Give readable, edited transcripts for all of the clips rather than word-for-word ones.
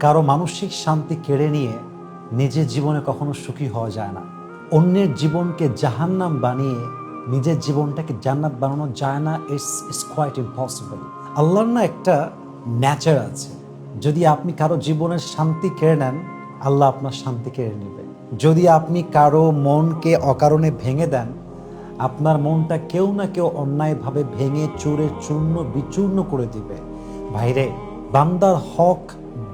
কারো মানসিক শান্তি কেড়ে নিয়ে নিজের জীবনে কখনো সুখী হওয়া যায় না। অন্যের জীবনকে জাহান্নাম বানিয়ে নিজের জীবনটাকে জান্নাত বানানো যায় না। It's quite impossible. আল্লাহর না একটা ন্যাচার আছে, যদি আপনি কারো জীবনের শান্তি কেড়ে নেন, আল্লাহ আপনার শান্তি কেড়ে নেবে। যদি আপনি কারো মনকে অকারণে ভেঙে দেন, আপনার মনটা কেউ না কেউ অন্যায়ভাবে ভেঙে চুরে চূর্ণ বিচূর্ণ করে দিবে। ভাইরে, বান্দার হক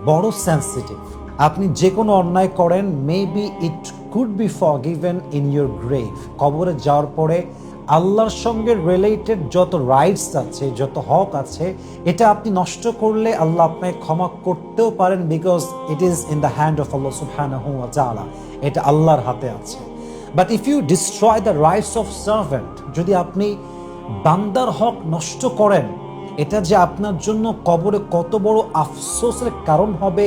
বড় সেন্সিটিভ। আপনি যে কোনো অন্যায় করেন, maybe it could be forgiven in your grave. কবরে যাওয়ার পরে আল্লাহর সঙ্গে রিলেটেড যত রাইটস আছে, যত হক আছে, এটা আপনি নষ্ট করলে আল্লাহ আপনাকে ক্ষমা করতেও পারেন, because it is in the hand of Allah সুবহানাহু ওয়া তাআলা। এটা আল্লাহর হাতে আছে। But if you destroy the rights of servant, যদি আপনি বান্দার হক নষ্ট করেন, এটা যে আপনার জন্য কবরে কত বড় আফসোসের কারণ হবে,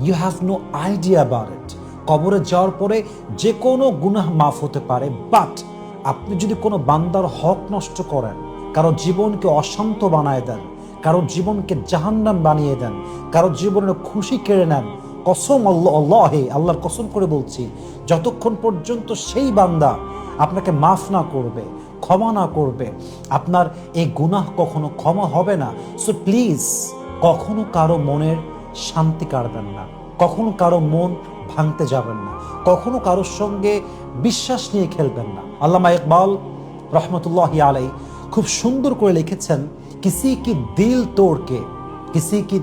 you have no idea about it. কবরে যাওয়ার পরে যে কোনো গুনাহ মাফ হতে পারে, বাট আপনি যদি কোনো বান্দার হক নষ্ট করেন, কারো জীবনকে অশান্ত বানায় দেন, কারো জীবনকে জাহান্নাম বানিয়ে দেন, কারো জীবনের খুশি কেড়ে নেন, কসম আল্লাহে, আল্লাহর কসম করে বলছি, যতক্ষণ পর্যন্ত সেই বান্দা আপনাকে মাফ না করবে, ক্ষমা না করবে, আপনার এই গুনাহ কখনো ক্ষমা হবে না। সো প্লিজ, কখনো কারো মনের শান্তি কাড়বেন না, কখনো কারো মন ভাঙতে যাবেন না, কখনো কারোর সঙ্গে বিশ্বাস নিয়ে খেলবেন না। আল্লামা ইকবাল রহমতুল্লাহি আলাইহি খুব সুন্দর করে লিখেছেন, किसी की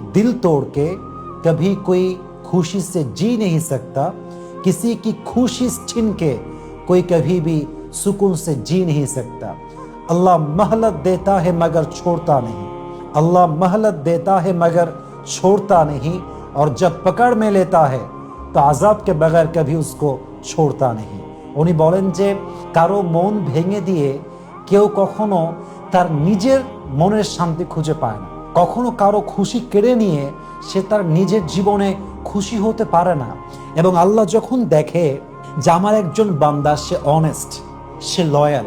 दिल तोड़ के कभी कोई खुशी से जी नहीं सकता, किसी की खुशी छीन के कोई कभी भी सुकून से जी नहीं सकता। अल्लाह महलत देता है मगर छोड़ता नहीं, अल्लाह महलत देता है मगर छोड़ता नहीं, और जब पकड़ में लेता है तो आजाब के बगैर कभी उसको छोड़ता नहीं। উনি বলেন যে কারো মন ভেঙে দিয়ে কেউ কখনো তার নিজের মনের শান্তি খুঁজে পায় না, কখনো কারো খুশি কেড়ে নিয়ে সে তার নিজের জীবনে খুশি হতে পারে না। এবং আল্লাহ যখন দেখে যে আমার একজন বান্দা, সে অনেস্ট, সে লয়াল,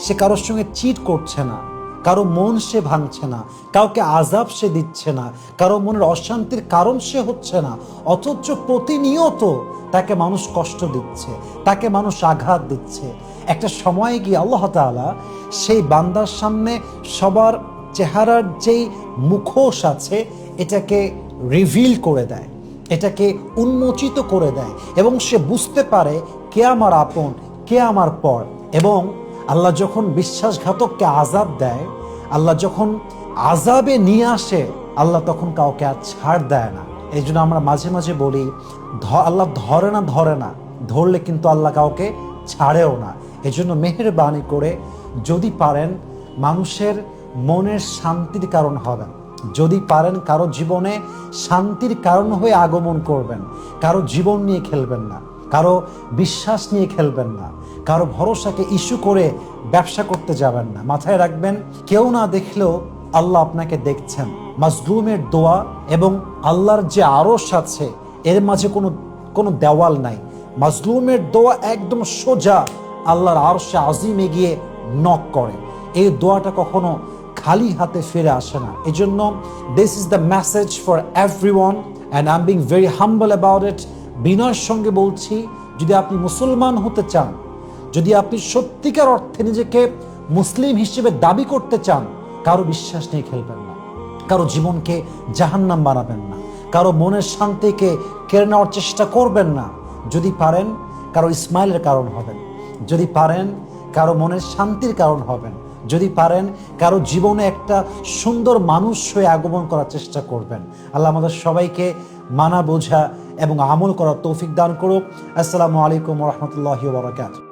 সে কারোর সঙ্গে চিট করছে না, কারো মন সে ভাঙছে না, কাউকে আযাব সে দিচ্ছে না, কারো মনের অশান্তির কারণ সে হচ্ছে না, অথচ প্রতিনিয়ত তাকে মানুষ কষ্ট দিচ্ছে, তাকে মানুষ আঘাত দিচ্ছে, একটা সময় গিয়ে আল্লাহ তাআলা সেই বান্দার সামনে সবার চেহারার যেই মুখোশ আছে এটাকে রিভিল করে দেয়, এটাকে উন্মোচিত করে দেয়, এবং সে বুঝতে পারে কে আমার আপন, কে আমার পর। এবং আল্লাহ যখন বিশ্বাসঘাতককে আযাব দেয়, আল্লাহ যখন আযাবে নিয়ে আসে, আল্লাহ তখন কাউকে আর ছাড় দেয় না। এই জন্য আমরা মাঝে মাঝে বলি, আল্লাহ ধরে না, ধরলে কিন্তু আল্লাহ কাউকে ছাড়েও না। এই জন্য মেহেরবানি করে যদি পারেন মানুষের মনের শান্তির কারণ হবেন, যদি পারেন কারো জীবনে শান্তির কারণ হয়ে আগমন করবেন, কারো জীবন নিয়ে খেলবেন না, কারো বিশ্বাস নিয়ে খেলবেন না, কারো ভরসাকে ইস্যু করে ব্যবসা করতে যাবেন না। মাথায় রাখবেন, কেউ না দেখলেও আল্লাহ আপনাকে দেখছেন। মাজলুমের দোয়া এবং আল্লাহর যে আরশ আছে, এর মাঝে কোনো দেওয়াল নাই। মাজলুমের দোয়া একদম সোজা আল্লাহর আরশে আজিমে গিয়ে নক করে। এই দোয়াটা কখনো খালি হাতে ফিরে আসে না। এই জন্য this is the message for everyone, and I am being very humble about it. বিনয়ের সঙ্গে বলছি, যদি আপনি মুসলমান হতে চান, যদি আপনি সত্যিকার অর্থে নিজেকে মুসলিম হিসেবে দাবি করতে চান, কারো বিশ্বাস নিয়ে খেলবেন না, কারো জীবনকে জাহান্নাম বানাবেন না, কারো মনের শান্তিকে কেড়ে নেওয়ার চেষ্টা করবেন না। যদি পারেন কারো ইসমাইলের কারণ হবেন, যদি পারেন কারো মনের শান্তির কারণ হবেন, যদি পারেন কারো জীবনে একটা সুন্দর মানুষ হয়ে আগমন করার চেষ্টা করবেন। আল্লাহ আমাদের সবাইকে মানা, বোঝা এবং আমল করার তৌফিক দান করুক। আসসালামু আলাইকুম ওয়া রাহমাতুল্লাহি ওয়া বারাকাতুহু।